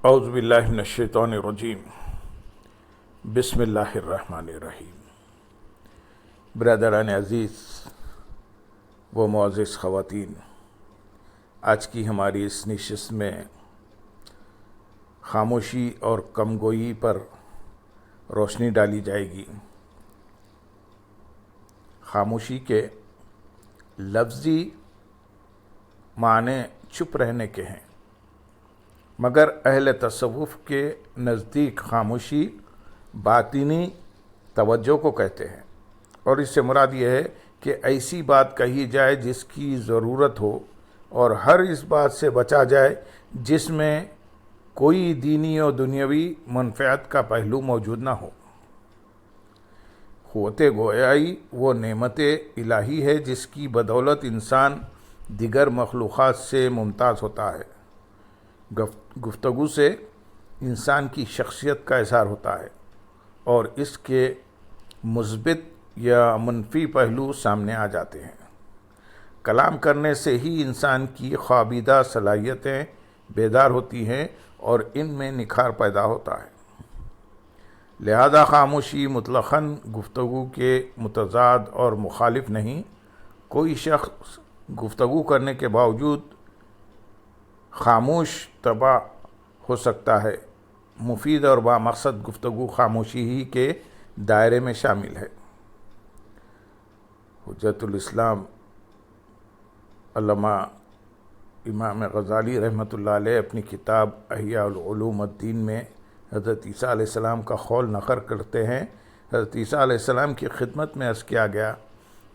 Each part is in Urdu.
اعوذ باللہ من الشیطان الرجیم بسم اللہ الرحمن الرحیم۔ برادران عزیز و معزز خواتین، آج کی ہماری اس نشست میں خاموشی اور کم گوئی پر روشنی ڈالی جائے گی۔ خاموشی کے لفظی معنی چپ رہنے کے ہیں، مگر اہل تصوف کے نزدیک خاموشی باطنی توجہ کو کہتے ہیں، اور اس سے مراد یہ ہے کہ ایسی بات کہی جائے جس کی ضرورت ہو اور ہر اس بات سے بچا جائے جس میں کوئی دینی اور دنیاوی منفعت کا پہلو موجود نہ ہو۔ قوت گویائی وہ نعمت الہی ہے جس کی بدولت انسان دیگر مخلوقات سے ممتاز ہوتا ہے۔ گفتگو سے انسان کی شخصیت کا اظہار ہوتا ہے اور اس کے مثبت یا منفی پہلو سامنے آ جاتے ہیں۔ کلام کرنے سے ہی انسان کی خوابیدہ صلاحیتیں بیدار ہوتی ہیں اور ان میں نکھار پیدا ہوتا ہے۔ لہذا خاموشی مطلقاً گفتگو کے متضاد اور مخالف نہیں۔ کوئی شخص گفتگو کرنے کے باوجود خاموش طبع ہو سکتا ہے۔ مفید اور بامقصد گفتگو خاموشی ہی کے دائرے میں شامل ہے۔ حجت الاسلام علامہ امام غزالی رحمۃ اللہ علیہ اپنی کتاب احیاء العلوم الدین میں حضرت عیسیٰ علیہ السلام کا قول نقل کرتے ہیں۔ حضرت عیسیٰ علیہ السلام کی خدمت میں عرض کیا گیا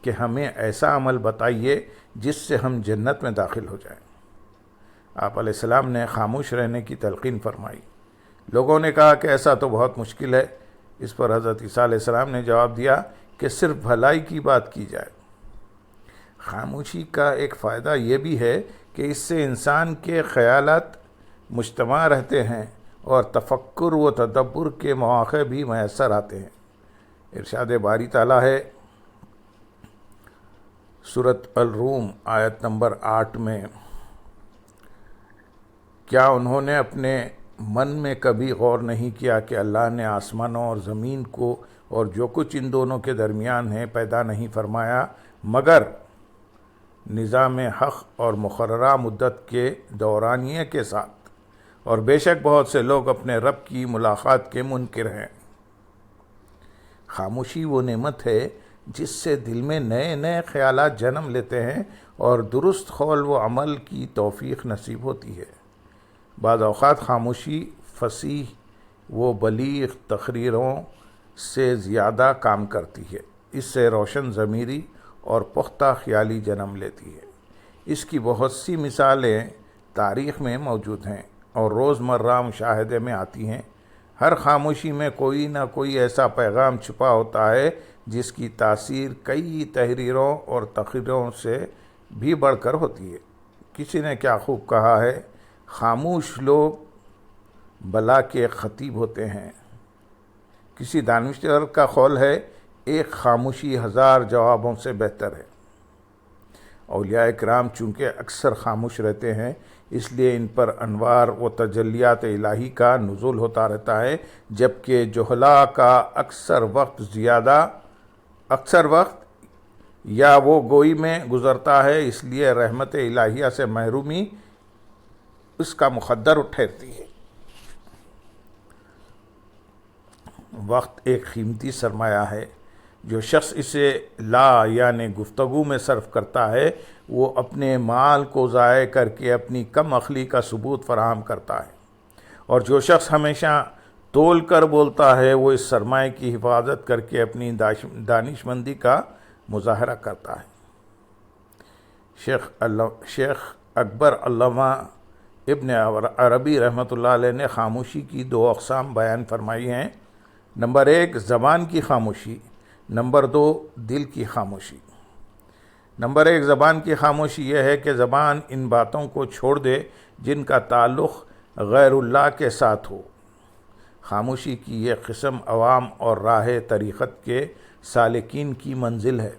کہ ہمیں ایسا عمل بتائیے جس سے ہم جنت میں داخل ہو جائیں۔ آپ علیہ السلام نے خاموش رہنے کی تلقین فرمائی۔ لوگوں نے کہا کہ ایسا تو بہت مشکل ہے۔ اس پر حضرت عیسیٰ علیہ السلام نے جواب دیا کہ صرف بھلائی کی بات کی جائے۔ خاموشی کا ایک فائدہ یہ بھی ہے کہ اس سے انسان کے خیالات مجتمع رہتے ہیں اور تفکر و تدبر کے مواقع بھی میسر آتے ہیں۔ ارشاد باری تعالیٰ ہے سورۃ الروم آیت نمبر 8 میں، کیا انہوں نے اپنے من میں کبھی غور نہیں کیا کہ اللہ نے آسمانوں اور زمین کو اور جو کچھ ان دونوں کے درمیان ہے پیدا نہیں فرمایا مگر نظام حق اور مقررہ مدت کے دورانیے کے ساتھ، اور بے شک بہت سے لوگ اپنے رب کی ملاقات کے منکر ہیں۔ خاموشی وہ نعمت ہے جس سے دل میں نئے نئے خیالات جنم لیتے ہیں اور درست قول و عمل کی توفیق نصیب ہوتی ہے۔ بعض اوقات خاموشی فصیح و بلیغ تقریروں سے زیادہ کام کرتی ہے۔ اس سے روشن ضمیری اور پختہ خیالی جنم لیتی ہے۔ اس کی بہت سی مثالیں تاریخ میں موجود ہیں اور روزمرہ مشاہدے میں آتی ہیں۔ ہر خاموشی میں کوئی نہ کوئی ایسا پیغام چھپا ہوتا ہے جس کی تاثیر کئی تحریروں اور تقریروں سے بھی بڑھ کر ہوتی ہے۔ کسی نے کیا خوب کہا ہے، خاموش لوگ بلا کے خطیب ہوتے ہیں۔ کسی دانشور کا قول ہے، ایک خاموشی 1000 جوابوں سے بہتر ہے۔ اولیاء کرام چونکہ اکثر خاموش رہتے ہیں، اس لیے ان پر انوار و تجلیات الہی کا نزول ہوتا رہتا ہے، جبکہ جہلاء کا اکثر وقت یا وہ گوئی میں گزرتا ہے، اس لیے رحمت الہیہ سے محرومی اس کا مقدر ٹھہرتی ہے۔ وقت ایک قیمتی سرمایہ ہے۔ جو شخص اسے یعنی گفتگو میں صرف کرتا ہے، وہ اپنے مال کو ضائع کر کے اپنی کم عقلی کا ثبوت فراہم کرتا ہے، اور جو شخص ہمیشہ تول کر بولتا ہے وہ اس سرمایہ کی حفاظت کر کے اپنی دانشمندی کا مظاہرہ کرتا ہے۔ شیخ اکبر علامہ ابن عربی رحمۃ اللہ علیہ نے خاموشی کی 2 اقسام بیان فرمائی ہیں۔ نمبر 1 زبان کی خاموشی، نمبر 2 دل کی خاموشی۔ نمبر 1 زبان کی خاموشی یہ ہے کہ زبان ان باتوں کو چھوڑ دے جن کا تعلق غیر اللہ کے ساتھ ہو۔ خاموشی کی یہ قسم عوام اور راہ طریقت کے سالکین کی منزل ہے۔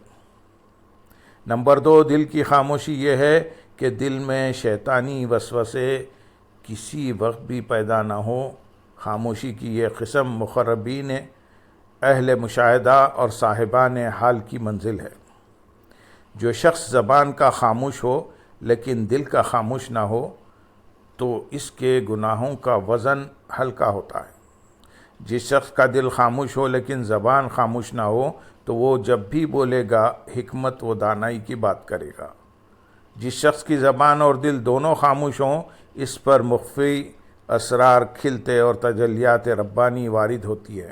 نمبر 2 دل کی خاموشی یہ ہے کہ دل میں شیطانی وسوسے کسی وقت بھی پیدا نہ ہو۔ خاموشی کی یہ قسم مقربین اہل مشاہدہ اور صاحبان حال کی منزل ہے۔ جو شخص زبان کا خاموش ہو لیکن دل کا خاموش نہ ہو تو اس کے گناہوں کا وزن ہلکا ہوتا ہے۔ جس شخص کا دل خاموش ہو لیکن زبان خاموش نہ ہو تو وہ جب بھی بولے گا حکمت و دانائی کی بات کرے گا۔ جس شخص کی زبان اور دل دونوں خاموش ہوں اس پر مخفی اسرار کھلتے اور تجلیات ربانی وارد ہوتی ہے۔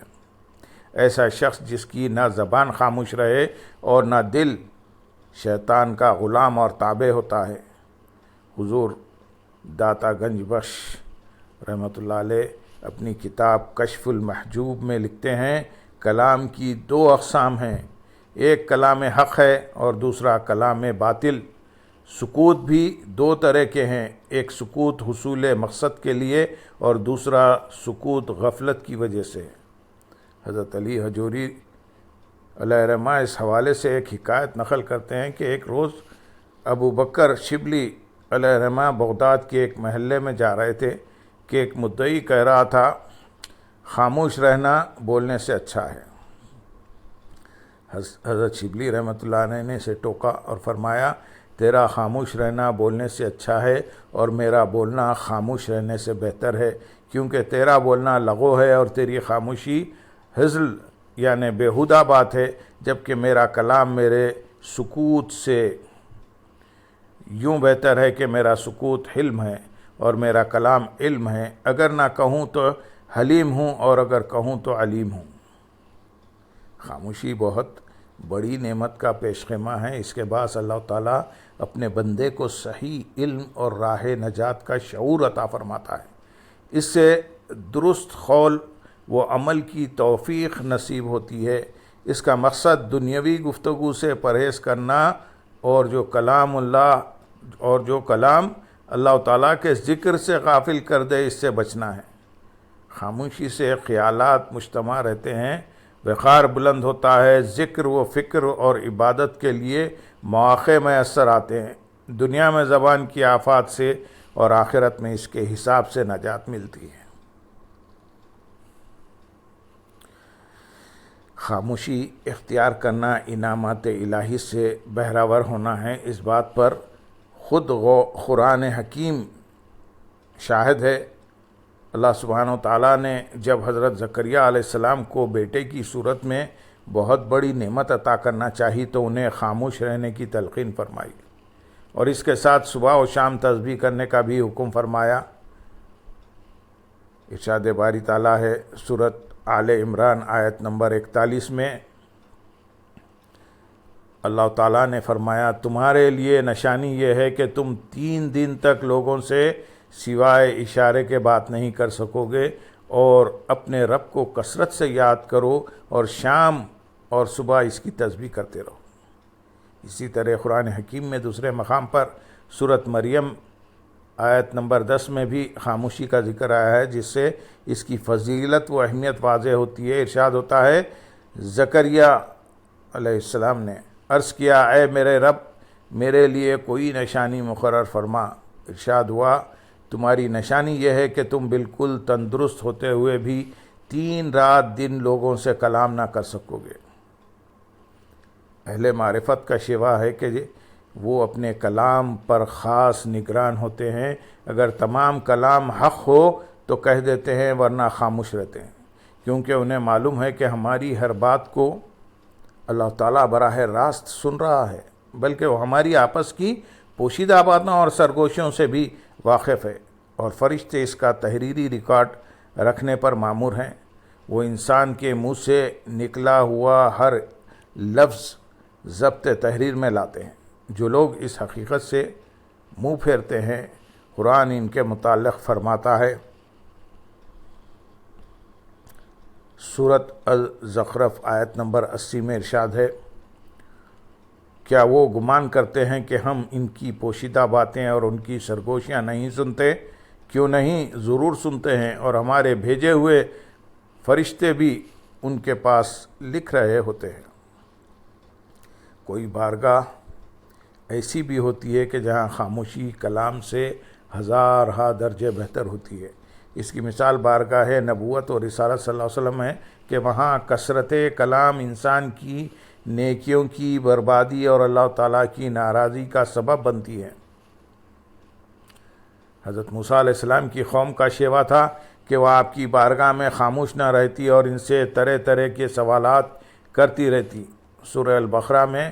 ایسا شخص جس کی نہ زبان خاموش رہے اور نہ دل شیطان کا غلام اور تابع ہوتا ہے۔ حضور داتا گنج بخش رحمۃ اللہ علیہ اپنی کتاب کشف المحجوب میں لکھتے ہیں، کلام کی دو اقسام ہیں، ایک کلام حق ہے اور دوسرا کلام باطل۔ سکوت بھی دو طرح کے ہیں، ایک سکوت حصول مقصد کے لیے اور دوسرا سکوت غفلت کی وجہ سے۔ حضرت علی حجوری علیہ رحمہ اس حوالے سے ایک حکایت نقل کرتے ہیں کہ ایک روز ابو بکر شبلی علیہ رحمہ بغداد کے ایک محلے میں جا رہے تھے کہ ایک مدعی کہہ رہا تھا خاموش رہنا بولنے سے اچھا ہے۔ حضرت شبلی رحمۃ اللہ علیہ نے اسے ٹوکا اور فرمایا تیرا خاموش رہنا بولنے سے اچھا ہے اور میرا بولنا خاموش رہنے سے بہتر ہے، کیونکہ تیرا بولنا لغو ہے اور تیری خاموشی ہزل یعنی بیہودہ بات ہے، جبکہ میرا کلام میرے سکوت سے یوں بہتر ہے کہ میرا سکوت حلم ہے اور میرا کلام علم ہے، اگر نہ کہوں تو حلیم ہوں اور اگر کہوں تو علیم ہوں۔ خاموشی بہت بڑی نعمت کا پیش خیمہ ہے، اس کے بعد اللہ تعالیٰ اپنے بندے کو صحیح علم اور راہ نجات کا شعور عطا فرماتا ہے۔ اس سے درست قول و عمل کی توفیق نصیب ہوتی ہے۔ اس کا مقصد دنیاوی گفتگو سے پرہیز کرنا اور جو کلام اللہ تعالیٰ کے ذکر سے غافل کر دے اس سے بچنا ہے۔ خاموشی سے خیالات مجتمع رہتے ہیں، وقار بلند ہوتا ہے، ذکر و فکر اور عبادت کے لیے مواقع میسر آتے ہیں، دنیا میں زبان کی آفات سے اور آخرت میں اس کے حساب سے نجات ملتی ہے۔ خاموشی اختیار کرنا انعامات الہی سے بہرہور ہونا ہے، اس بات پر خود قرآن حکیم شاہد ہے۔ اللہ سبحانہ و تعالیٰ نے جب حضرت زکریہ علیہ السلام کو بیٹے کی صورت میں بہت بڑی نعمت عطا کرنا چاہی تو انہیں خاموش رہنے کی تلقین فرمائی اور اس کے ساتھ صبح و شام تسبیح کرنے کا بھی حکم فرمایا۔ ارشاد باری تعالیٰ ہے سورۃ آل عمران آیت نمبر 41 میں، اللہ تعالیٰ نے فرمایا تمہارے لیے نشانی یہ ہے کہ تم 3 دن تک لوگوں سے سوائے اشارے کے بات نہیں کر سکو گے اور اپنے رب کو کثرت سے یاد کرو اور شام اور صبح اس کی تسبیح کرتے رہو۔ اسی طرح قرآن حکیم میں دوسرے مقام پر سورۃ مریم آیت نمبر 10 میں بھی خاموشی کا ذکر آیا ہے، جس سے اس کی فضیلت و اہمیت واضح ہوتی ہے۔ ارشاد ہوتا ہے زکریا علیہ السلام نے عرض کیا اے میرے رب میرے لیے کوئی نشانی مقرر فرما۔ ارشاد ہوا تمہاری نشانی یہ ہے کہ تم بالکل تندرست ہوتے ہوئے بھی 3 رات دن لوگوں سے کلام نہ کر سکو گے۔ اہل معرفت کا شیوا ہے کہ وہ اپنے کلام پر خاص نگران ہوتے ہیں، اگر تمام کلام حق ہو تو کہہ دیتے ہیں ورنہ خاموش رہتے ہیں، کیونکہ انہیں معلوم ہے کہ ہماری ہر بات کو اللہ تعالیٰ براہ راست سن رہا ہے، بلکہ وہ ہماری آپس کی پوشیدہ باتوں اور سرگوشیوں سے بھی واقف ہے، اور فرشتے اس کا تحریری ریکارڈ رکھنے پر مامور ہیں۔ وہ انسان کے منہ سے نکلا ہوا ہر لفظ ضبط تحریر میں لاتے ہیں۔ جو لوگ اس حقیقت سے منہ پھیرتے ہیں قرآن ان کے متعلق فرماتا ہے سورۃ الزخرف آیت نمبر 80 میں ارشاد ہے کیا وہ گمان کرتے ہیں کہ ہم ان کی پوشیدہ باتیں اور ان کی سرگوشیاں نہیں سنتے؟ کیوں نہیں، ضرور سنتے ہیں، اور ہمارے بھیجے ہوئے فرشتے بھی ان کے پاس لکھ رہے ہوتے ہیں۔ کوئی بارگاہ ایسی بھی ہوتی ہے کہ جہاں خاموشی کلام سے ہزارہا درجے بہتر ہوتی ہے۔ اس کی مثال بارگاہ نبوت اور رسالت صلی اللہ علیہ وسلم ہے کہ وہاں کثرت کلام انسان کی نیکیوں کی بربادی اور اللہ تعالیٰ کی ناراضی کا سبب بنتی ہے۔ حضرت موسیٰ علیہ السلام کی قوم کا شیوا تھا کہ وہ آپ کی بارگاہ میں خاموش نہ رہتی اور ان سے طرح طرح کے سوالات کرتی رہتی۔ سورہ البقرہ میں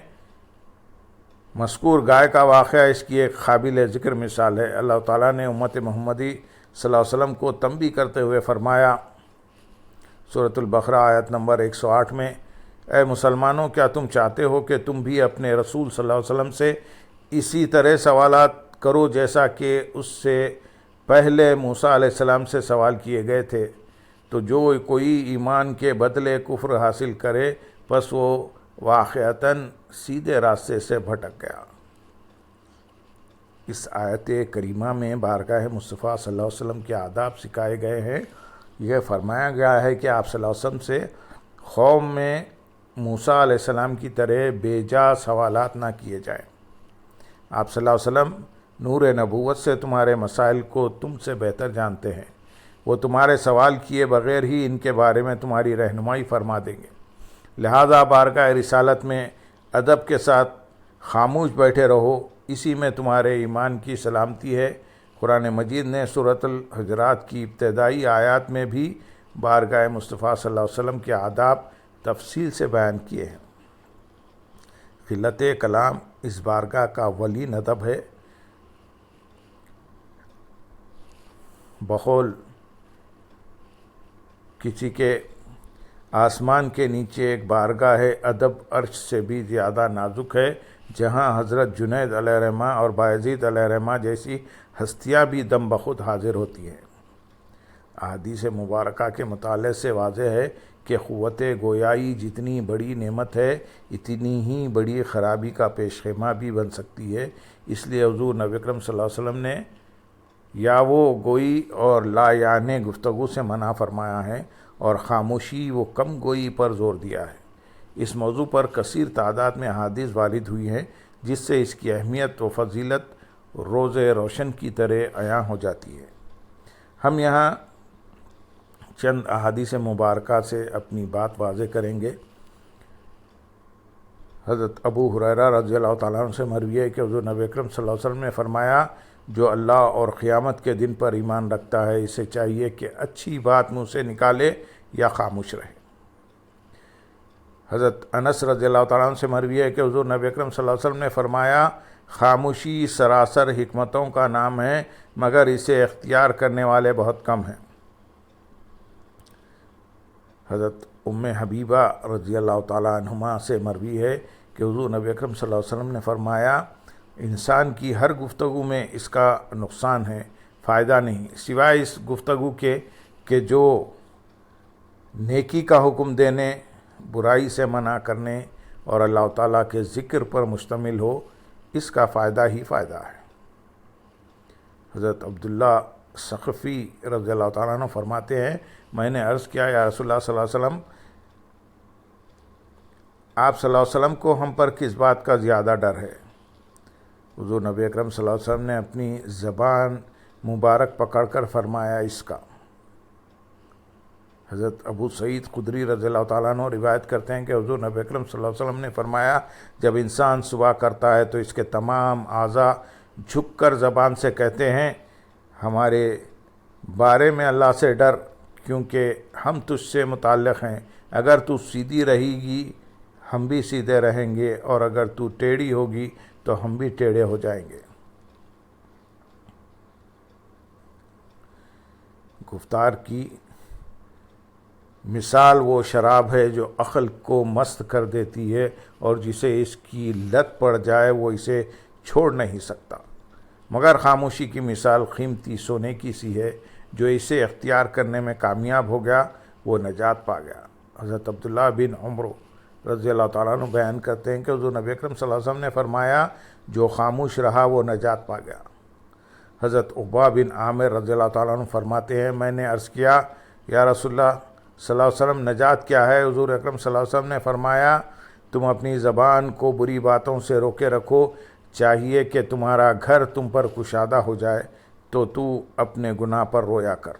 مذکور گائے کا واقعہ اس کی ایک قابل ذکر مثال ہے۔ اللہ تعالیٰ نے امت محمدی صلی اللہ علیہ وسلم کو تنبیہ کرتے ہوئے فرمایا سورۃ البقرہ آیت نمبر 108 میں، اے مسلمانوں، کیا تم چاہتے ہو کہ تم بھی اپنے رسول صلی اللہ علیہ وسلم سے اسی طرح سوالات کرو جیسا کہ اس سے پہلے موسیٰ علیہ السلام سے سوال کیے گئے تھے؟ تو جو کوئی ایمان کے بدلے کفر حاصل کرے پس وہ واقعتاً سیدھے راستے سے بھٹک گیا۔ اس آیت کریمہ میں بارگاہ مصطفیٰ صلی اللہ علیہ وسلم کے آداب سکھائے گئے ہیں۔ یہ فرمایا گیا ہے کہ آپ صلی اللہ علیہ وسلم سے قوم میں موسیٰ علیہ السلام کی طرح بے جا سوالات نہ کیے جائیں۔ آپ صلی اللہ علیہ وسلم نور نبوت سے تمہارے مسائل کو تم سے بہتر جانتے ہیں۔ وہ تمہارے سوال کیے بغیر ہی ان کے بارے میں تمہاری رہنمائی فرما دیں گے۔ لہذا بارگاہ رسالت میں ادب کے ساتھ خاموش بیٹھے رہو، اسی میں تمہارے ایمان کی سلامتی ہے۔ قرآن مجید نے سورۃ الحجرات کی ابتدائی آیات میں بھی بارگاہ مصطفیٰ صلی اللہ علیہ وسلم کے آداب تفصیل سے بیان کیے ہیں۔ قلت کلام اس بارگاہ کا اولین ادب ہے۔ بقول کسی کے آسمان کے نیچے ایک بارگاہ ادب عرش سے بھی زیادہ نازک ہے، جہاں حضرت جنید علیہ الرحمہ اور بایزید علیہ الرحمہ جیسی ہستیاں بھی دم بخود حاضر ہوتی ہیں۔ احادیث مبارکہ کے مطالعے سے واضح ہے کہ قوت گویائی جتنی بڑی نعمت ہے اتنی ہی بڑی خرابی کا پیش خیمہ بھی بن سکتی ہے۔ اس لیے حضور نبی اکرم صلی اللہ علیہ وسلم نے یا وہ گوئی اور لا یعنی گفتگو سے منع فرمایا ہے اور خاموشی و کم گوئی پر زور دیا ہے۔ اس موضوع پر کثیر تعداد میں احادیث وارد ہوئی ہیں جس سے اس کی اہمیت و فضیلت روز روشن کی طرح عیاں ہو جاتی ہے۔ ہم یہاں چند احادیث مبارکہ سے اپنی بات واضح کریں گے۔ حضرت ابو ہریرہ رضی اللہ تعالیٰ عنہ سے مروی ہے کہ حضور نبی اکرم صلی اللہ علیہ وسلم نے فرمایا، جو اللہ اور قیامت کے دن پر ایمان رکھتا ہے اسے چاہیے کہ اچھی بات منہ سے نکالے یا خاموش رہے۔ حضرت انس رضی اللہ تعالیٰ عنہ سے مروی ہے کہ حضور نبی اکرم صلی اللہ علیہ وسلم نے فرمایا، خاموشی سراسر حکمتوں کا نام ہے مگر اسے اختیار کرنے والے بہت کم ہیں۔ حضرت ام حبیبہ رضی اللہ تعالیٰ عنہما سے مروی ہے کہ حضور نبی اکرم صلی اللہ علیہ وسلم نے فرمایا، انسان کی ہر گفتگو میں اس کا نقصان ہے، فائدہ نہیں، سوائے اس گفتگو کے کہ جو نیکی کا حکم دینے، برائی سے منع کرنے اور اللہ تعالیٰ کے ذکر پر مشتمل ہو، اس کا فائدہ ہی فائدہ ہے۔ حضرت عبداللہ ثقفی رضی اللہ تعالیٰ عنہ فرماتے ہیں، میں نے عرض کیا، یا رسول اللہ صلی اللہ علیہ وسلم، آپ صلی اللہ علیہ وسلم کو ہم پر کس بات کا زیادہ ڈر ہے؟ حضور نبی اکرم صلی اللہ علیہ وسلم نے اپنی زبان مبارک پکڑ کر فرمایا، اس کا۔ حضرت ابو سعید خدری رضی اللہ تعالیٰ عنہ روایت کرتے ہیں کہ حضور نبی اکرم صلی اللہ علیہ وسلم نے فرمایا، جب انسان صبح کرتا ہے تو اس کے تمام اعضاء جھک کر زبان سے کہتے ہیں، ہمارے بارے میں اللہ سے ڈر، کیونکہ ہم تجھ سے متعلق ہیں۔ اگر تو سیدھی رہے گی ہم بھی سیدھے رہیں گے، اور اگر تو ٹیڑھی ہوگی تو ہم بھی ٹیڑھے ہو جائیں گے۔ گفتار کی مثال وہ شراب ہے جو عقل کو مست کر دیتی ہے اور جسے اس کی لت پڑ جائے وہ اسے چھوڑ نہیں سکتا، مگر خاموشی کی مثال قیمتی سونے کی سی ہے، جو اسے اختیار کرنے میں کامیاب ہو گیا وہ نجات پا گیا۔ حضرت عبداللہ بن عمر رضی اللہ تعالیٰ عنہ بیان کرتے ہیں کہ حضور نبی اکرم صلی اللہ علیہ وسلم نے فرمایا، جو خاموش رہا وہ نجات پا گیا۔ حضرت عقبہ بن عامر رضی اللہ تعالیٰ عنہ فرماتے ہیں، میں نے عرض کیا، یا رسول اللہ صلی اللہ علیہ وسلم، نجات کیا ہے؟ حضور اکرم صلی اللہ علیہ وسلم نے فرمایا، تم اپنی زبان کو بری باتوں سے روکے رکھو، چاہیے کہ تمہارا گھر تم پر کشادہ ہو جائے، تو تو اپنے گناہ پر رویا کر۔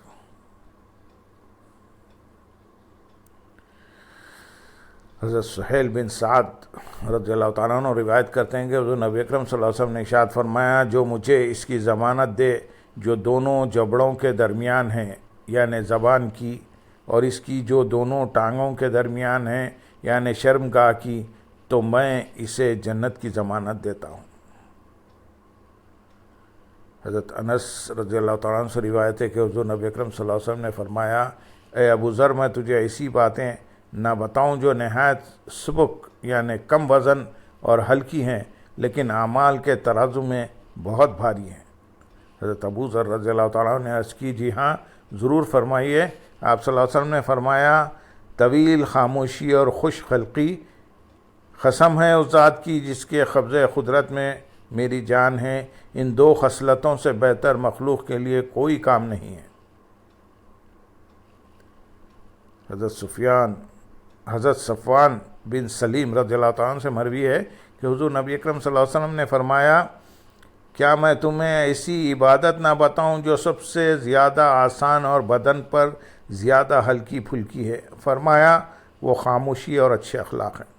حضرت سہیل بن سعد رضی اللہ تعالیٰ عنہ روایت کرتے ہیں کہ حضور نبی اکرم صلی اللہ علیہ وسلم نے ارشاد فرمایا، جو مجھے اس کی ضمانت دے جو دونوں جبڑوں کے درمیان ہیں یعنی زبان کی، اور اس کی جو دونوں ٹانگوں کے درمیان ہیں یعنی شرمگاہ کی، تو میں اسے جنت کی ضمانت دیتا ہوں۔ حضرت انس رضی اللہ تعالیٰ عنہ سے روایت ہے کہ حضور نبی اکرم صلی اللہ علیہ وسلم نے فرمایا، اے ابو ذر، میں تجھے ایسی باتیں نہ بتاؤں جو نہایت سبک یعنی کم وزن اور ہلکی ہیں لیکن اعمال کے ترازو میں بہت بھاری ہیں۔ حضرت ابو ذر رضی اللہ تعالیٰ عنہ نے عرض کی، جی ہاں ضرور فرمائیے۔ آپ صلی اللہ علیہ وسلم نے فرمایا، طویل خاموشی اور خوش خلقی، قسم ہے اس ذات کی جس کے قبضہ قدرت میں میری جان ہے، ان دو خصلتوں سے بہتر مخلوق کے لیے کوئی کام نہیں ہے۔ حضرت صفوان بن سلیم رضی اللہ تعالیٰ عنہ سے مروی ہے کہ حضور نبی اکرم صلی اللہ علیہ وسلم نے فرمایا، کیا میں تمہیں ایسی عبادت نہ بتاؤں جو سب سے زیادہ آسان اور بدن پر زیادہ ہلکی پھلکی ہے؟ فرمایا، وہ خاموشی اور اچھے اخلاق ہیں۔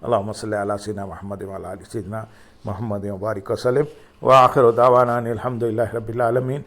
اللہم صلی علی سیدنا محمد وعلی آل سیدنا محمد وبارک وسلم، وآخر دعوانا ان الحمد للہ رب العالمین۔